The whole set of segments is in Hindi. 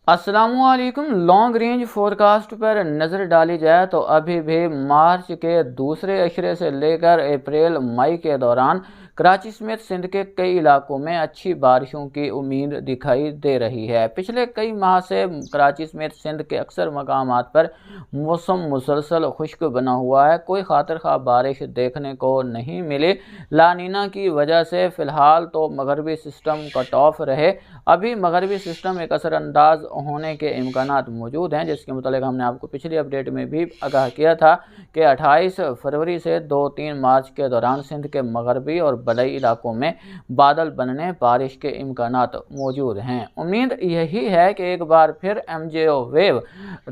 अस्सलामुअलैकुम। लॉन्ग रेंज फोरकास्ट पर नज़र डाली जाए तो अभी भी मार्च के दूसरे अशरे से लेकर अप्रैल मई के दौरान कराची समेत सिंध के कई इलाकों में अच्छी बारिशों की उम्मीद दिखाई दे रही है। पिछले कई माह से कराची समेत सिंध के अक्सर मकामात पर मौसम मुसलसल खुश्क बना हुआ है। कोई खातिर खा बारिश देखने को नहीं मिली। लानीना की वजह से फ़िलहाल तो मगरबी सिस्टम कट ऑफ रहे। अभी मगरबी सिस्टम एक असरअंदाज होने के इम्कानात मौजूद हैं, जिसके मुतालिक हमने आपको पिछली अपडेट में भी आगाह किया था कि 28 फरवरी से 2-3 मार्च के दौरान सिंध के मगरबी और बलई इलाकों में बादल बनने बारिश के इम्कानात मौजूद हैं। उम्मीद यही है कि एक बार फिर MJO वेव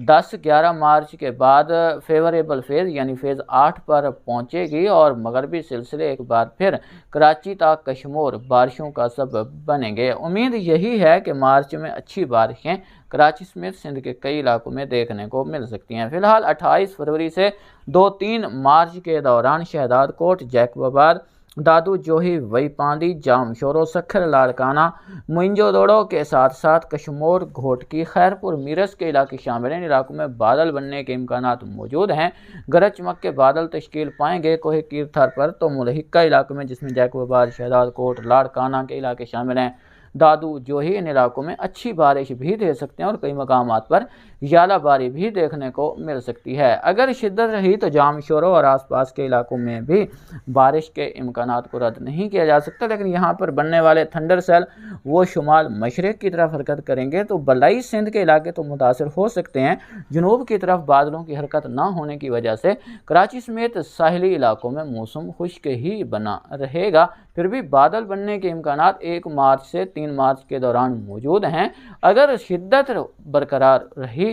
10-11 मार्च के बाद फेवरेबल फेज़ यानी फेज़ 8 पर पहुंचेगी और मगरबी सिलसिले एक बार फिर कराची तक कशमोर बारिशों का सबब बनेंगे। उम्मीद यही है कि मार्च में अच्छी बारिशें कराची समेत सिंध के कई इलाकों में देखने को मिल सकती हैं। फिलहाल 28 फरवरी से 2-3 मार्च के दौरान शहदाद कोट, जैकबाबाद, दादू जोही, वईपांदी, जाम शोरो, सखर, लाड़काना, मुइंजो दौड़ो के साथ साथ कशमोर, घोटकी, खैरपुर, मीरस के इलाके शामिल हैं। इन इलाकों में बादल बनने के इम्कानात मौजूद हैं। गरज चमक के बादल तश्कील पाएंगे कोहे कीरथर पर, तो मुलहिका इलाकों में जिसमें जैकबाबाद, शहदाद कोट, लाड़काना के इलाके शामिल हैं, दादू जोही इन इलाकों में अच्छी बारिश भी दे सकते हैं और कई मकामात पर यालाबारी भी देखने को मिल सकती है। अगर शिद्दत रही तो जाम शोरो और आसपास के इलाकों में भी बारिश के इम्कानात को रद्द नहीं किया जा सकता, लेकिन यहाँ पर बनने वाले थंडर सेल वो शुमाल मशरक़ की तरफ हरकत करेंगे तो बलाई सिंध के इलाके तो मुतासर हो सकते हैं। जनूब की तरफ बादलों की हरकत ना होने की वजह से कराची समेत साहिली इलाकों में मौसम खुश्क ही बना रहेगा। फिर भी बादल बनने के इम्कानात 1 मार्च से 3 मार्च के दौरान मौजूद हैं। अगर शिद्दत बरकरार रही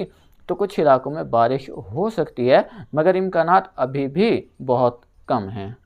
तो कुछ इलाकों में बारिश हो सकती है, मगर इम्कानात अभी भी बहुत कम हैं।